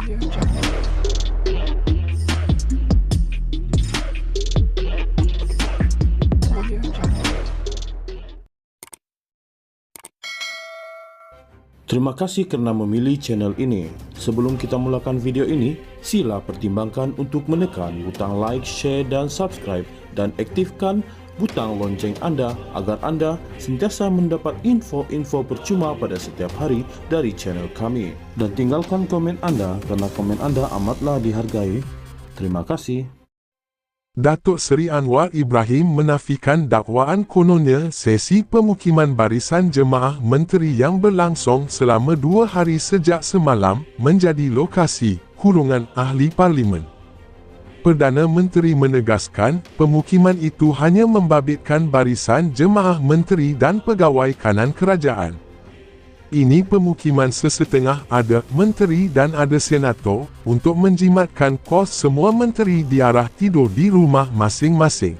Terima kasih kerana memilih channel ini. Sebelum kita mulakan video ini, sila pertimbangkan untuk menekan butang like, share dan subscribe dan aktifkan butang lonceng anda agar anda sentiasa mendapat info-info percuma pada setiap hari dari channel kami. Dan tinggalkan komen anda kerana komen anda amatlah dihargai. Terima kasih. Datuk Seri Anwar Ibrahim menafikan dakwaan kononnya sesi pemukiman barisan jemaah menteri yang berlangsung selama 2 hari sejak semalam menjadi lokasi kurungan ahli parlimen. Perdana Menteri menegaskan pemukiman itu hanya membabitkan barisan jemaah menteri dan pegawai kanan kerajaan. Ini pemukiman sesetengah ada menteri dan ada senator untuk menjimatkan kos semua menteri diarah tidur di rumah masing-masing.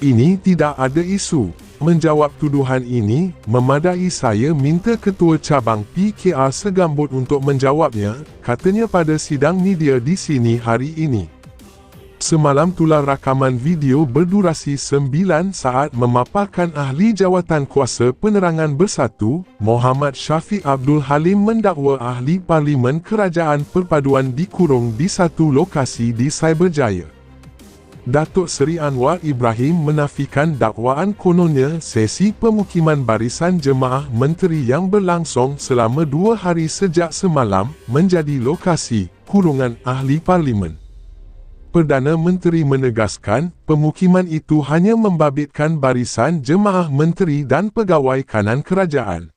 Ini tidak ada isu. Menjawab tuduhan ini, memadai saya minta Ketua Cabang PKR Segambut untuk menjawabnya, katanya pada sidang media di sini hari ini. Semalam tular rakaman video berdurasi 9 saat memaparkan ahli jawatan kuasa penerangan bersatu, Muhammad Syafiq Abdul Halim mendakwa ahli parlimen kerajaan perpaduan dikurung di satu lokasi di Cyberjaya. Datuk Seri Anwar Ibrahim menafikan dakwaan kononnya sesi pemukiman barisan jemaah menteri yang berlangsung selama 2 hari sejak semalam menjadi lokasi kurungan ahli parlimen. Perdana Menteri menegaskan, pemukiman itu hanya membabitkan barisan jemaah menteri dan pegawai kanan kerajaan.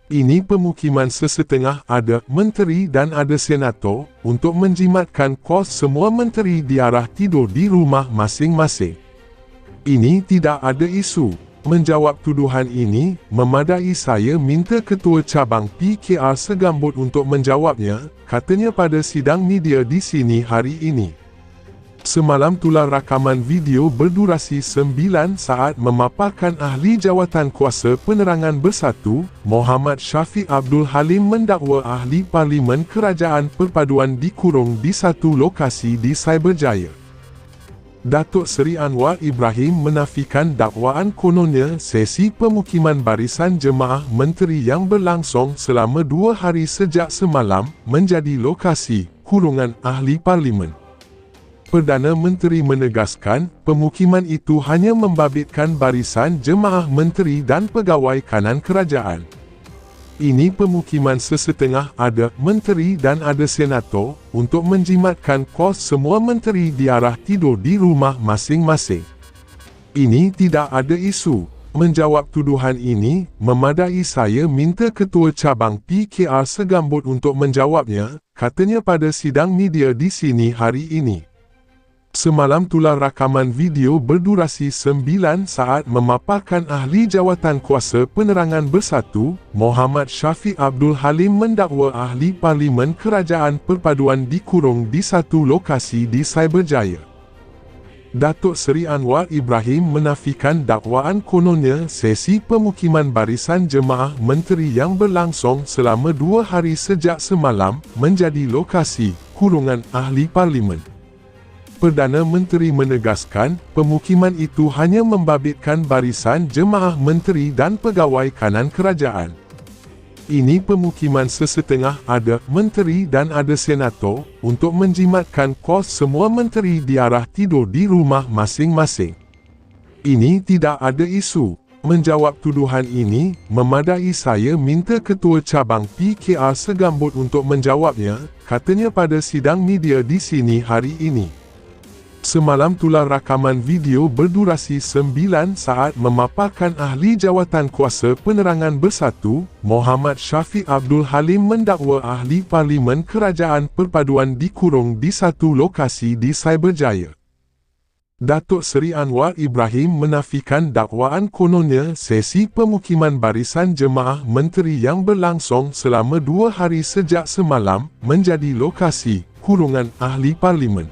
Ini pemukiman sesetengah ada menteri dan ada senator untuk menjimatkan kos semua menteri diarah tidur di rumah masing-masing. Ini tidak ada isu. Menjawab tuduhan ini, memadai saya minta Ketua Cabang PKR Segambut untuk menjawabnya, katanya pada sidang media di sini hari ini. Semalam tular rakaman video berdurasi 9 saat memaparkan ahli jawatan kuasa penerangan bersatu, Muhammad Syafiq Abdul Halim mendakwa ahli parlimen kerajaan perpaduan dikurung di satu lokasi di Cyberjaya. Datuk Seri Anwar Ibrahim menafikan dakwaan kononnya sesi pemukiman barisan jemaah menteri yang berlangsung selama 2 hari sejak semalam menjadi lokasi kurungan ahli parlimen. Perdana Menteri menegaskan, pemukiman itu hanya membabitkan barisan jemaah menteri dan pegawai kanan kerajaan. Ini pemukiman sesetengah ada menteri dan ada senator untuk menjimatkan kos semua menteri diarah tidur di rumah masing-masing. Ini tidak ada isu. Menjawab tuduhan ini, memadai saya minta Ketua Cabang PKR Segambut untuk menjawabnya, katanya pada sidang media di sini hari ini. Semalam tular rakaman video berdurasi 9 saat memaparkan ahli jawatan kuasa penerangan bersatu, Muhammad Syafiq Abdul Halim mendakwa ahli parlimen kerajaan perpaduan dikurung di satu lokasi di Cyberjaya. Datuk Seri Anwar Ibrahim menafikan dakwaan kononnya sesi pemukiman barisan jemaah menteri yang berlangsung selama 2 hari sejak semalam menjadi lokasi kurungan ahli parlimen. Perdana Menteri menegaskan, pemukiman itu hanya membabitkan barisan jemaah menteri dan pegawai kanan kerajaan. Ini pemukiman sesetengah ada menteri dan ada senator untuk menjimatkan kos semua menteri diarah tidur di rumah masing-masing. Ini tidak ada isu. Menjawab tuduhan ini, memadai saya minta Ketua Cabang PKR Segambut untuk menjawabnya, katanya pada sidang media di sini hari ini. Semalam tular rakaman video berdurasi 9 saat memaparkan ahli jawatan kuasa penerangan bersatu, Muhammad Syafiq Abdul Halim mendakwa ahli parlimen kerajaan perpaduan dikurung di satu lokasi di Cyberjaya. Datuk Seri Anwar Ibrahim menafikan dakwaan kononnya sesi pemukiman barisan jemaah menteri yang berlangsung selama 2 hari sejak semalam menjadi lokasi kurungan ahli parlimen.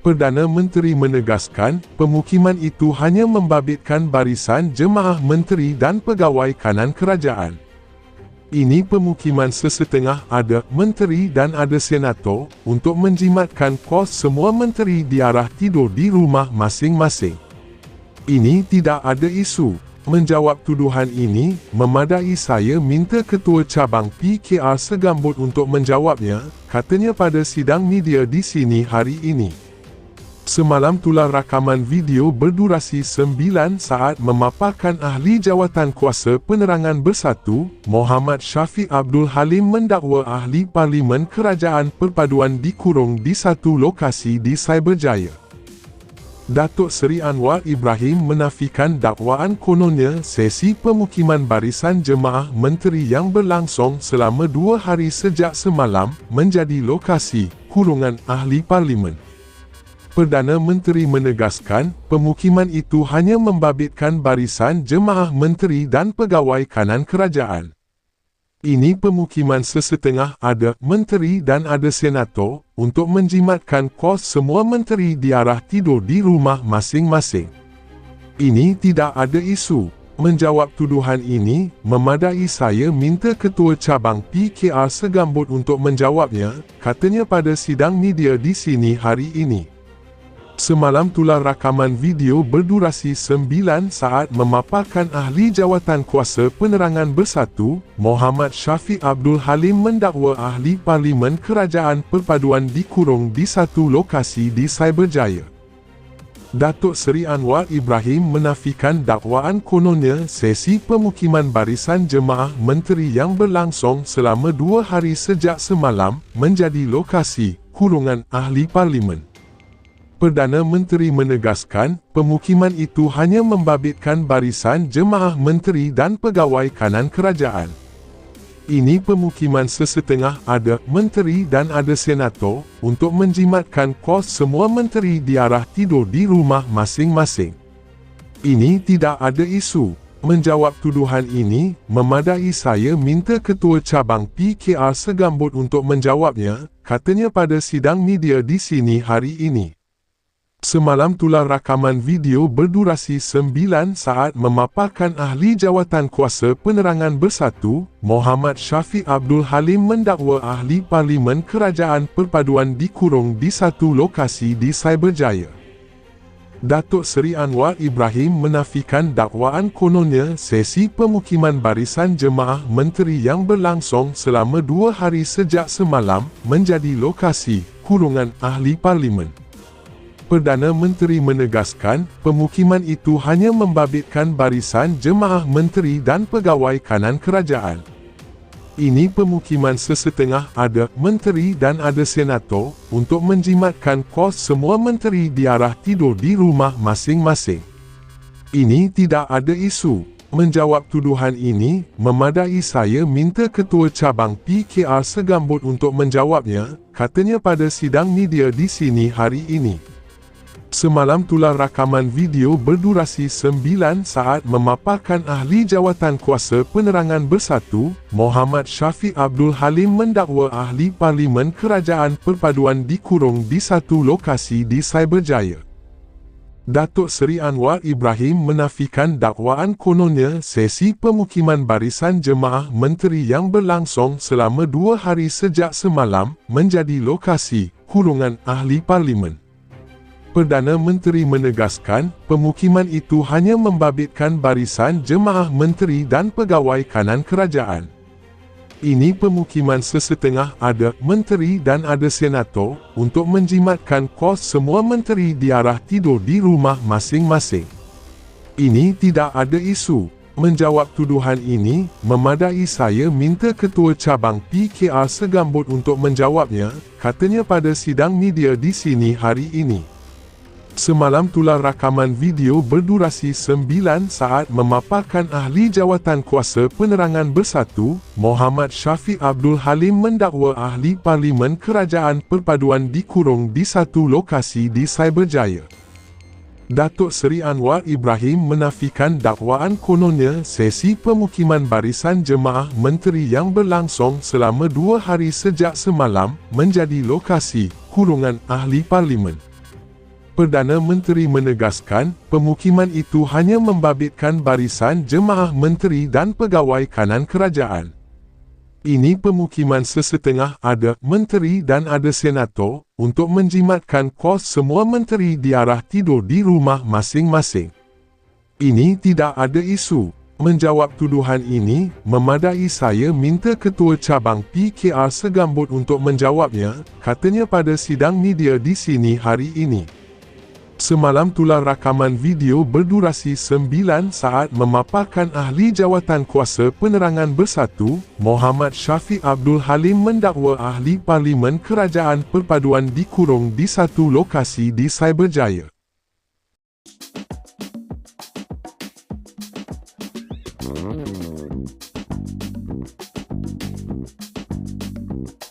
Perdana Menteri menegaskan, pemukiman itu hanya membabitkan barisan jemaah menteri dan pegawai kanan kerajaan. Ini pemukiman sesetengah ada menteri dan ada senator untuk menjimatkan kos semua menteri diarah tidur di rumah masing-masing. Ini tidak ada isu. Menjawab tuduhan ini, memadai saya minta Ketua Cabang PKR Segambut untuk menjawabnya, katanya pada sidang media di sini hari ini. Semalam tular rakaman video berdurasi 9 saat memaparkan Ahli Jawatan Kuasa Penerangan Bersatu, Muhammad Syafiq Abdul Halim mendakwa Ahli Parlimen Kerajaan Perpaduan dikurung di satu lokasi di Cyberjaya. Datuk Seri Anwar Ibrahim menafikan dakwaan kononnya sesi pemukiman barisan jemaah menteri yang berlangsung selama 2 hari sejak semalam menjadi lokasi kurungan Ahli Parlimen. Perdana Menteri menegaskan, pemukiman itu hanya membabitkan barisan jemaah menteri dan pegawai kanan kerajaan. Ini pemukiman sesetengah ada menteri dan ada senator untuk menjimatkan kos semua menteri diarah tidur di rumah masing-masing. Ini tidak ada isu. Menjawab tuduhan ini, memadai saya minta Ketua Cabang PKR Segambut untuk menjawabnya, katanya pada sidang media di sini hari ini. Semalam tular rakaman video berdurasi 9 saat memaparkan Ahli Jawatan Kuasa Penerangan Bersatu, Muhammad Syafiq Abdul Halim mendakwa Ahli Parlimen Kerajaan Perpaduan dikurung di satu lokasi di Cyberjaya. Datuk Seri Anwar Ibrahim menafikan dakwaan kononnya sesi pemukiman barisan jemaah menteri yang berlangsung selama 2 hari sejak semalam menjadi lokasi kurungan Ahli Parlimen. Perdana Menteri menegaskan, pemukiman itu hanya membabitkan barisan jemaah menteri dan pegawai kanan kerajaan. Ini pemukiman sesetengah ada menteri dan ada senator untuk menjimatkan kos semua menteri diarah tidur di rumah masing-masing. Ini tidak ada isu. Menjawab tuduhan ini, memadai saya minta Ketua Cabang PKR Segambut untuk menjawabnya, katanya pada sidang media di sini hari ini. Semalam tular rakaman video berdurasi 9 saat memaparkan Ahli Jawatan Kuasa Penerangan Bersatu, Muhammad Syafiq Abdul Halim mendakwa Ahli Parlimen Kerajaan Perpaduan dikurung di satu lokasi di Cyberjaya. Datuk Seri Anwar Ibrahim menafikan dakwaan kononnya sesi pemukiman barisan jemaah menteri yang berlangsung selama 2 hari sejak semalam menjadi lokasi kurungan Ahli Parlimen. Perdana Menteri menegaskan, pemukiman itu hanya membabitkan barisan jemaah menteri dan pegawai kanan kerajaan. Ini pemukiman sesetengah ada menteri dan ada senator untuk menjimatkan kos semua menteri diarah tidur di rumah masing-masing. Ini tidak ada isu. Menjawab tuduhan ini, memadai saya minta Ketua Cabang PKR Segambut untuk menjawabnya, katanya pada sidang media di sini hari ini. Semalam tular rakaman video berdurasi 9 saat memaparkan Ahli Jawatan Kuasa Penerangan Bersatu, Muhammad Syafiq Abdul Halim mendakwa Ahli Parlimen Kerajaan Perpaduan dikurung di satu lokasi di Cyberjaya. Datuk Seri Anwar Ibrahim menafikan dakwaan kononnya sesi pemukiman barisan jemaah menteri yang berlangsung selama 2 hari sejak semalam menjadi lokasi kurungan Ahli Parlimen. Perdana Menteri menegaskan, pemukiman itu hanya membabitkan barisan jemaah menteri dan pegawai kanan kerajaan. Ini pemukiman sesetengah ada menteri dan ada senator untuk menjimatkan kos semua menteri diarah tidur di rumah masing-masing. Ini tidak ada isu. Menjawab tuduhan ini, memadai saya minta Ketua Cabang PKR Segambut untuk menjawabnya, katanya pada sidang media di sini hari ini. Semalam tular rakaman video berdurasi 9 saat memaparkan Ahli Jawatan Kuasa Penerangan Bersatu, Muhammad Syafiq Abdul Halim mendakwa Ahli Parlimen Kerajaan Perpaduan dikurung di satu lokasi di Cyberjaya. Datuk Seri Anwar Ibrahim menafikan dakwaan kononnya sesi pemukiman barisan jemaah menteri yang berlangsung selama 2 hari sejak semalam menjadi lokasi kurungan Ahli Parlimen. Perdana Menteri menegaskan, pemukiman itu hanya membabitkan barisan jemaah menteri dan pegawai kanan kerajaan. Ini pemukiman sesetengah ada menteri dan ada senator, untuk menjimatkan kos semua menteri diarah tidur di rumah masing-masing. Ini tidak ada isu. Menjawab tuduhan ini, memadai saya minta Ketua Cabang PKR Segambut untuk menjawabnya, katanya pada sidang media di sini hari ini. Semalam tular rakaman video berdurasi 9 saat memaparkan Ahli Jawatan Kuasa Penerangan Bersatu, Muhammad Syafiq Abdul Halim mendakwa Ahli Parlimen Kerajaan Perpaduan dikurung di satu lokasi di Cyberjaya.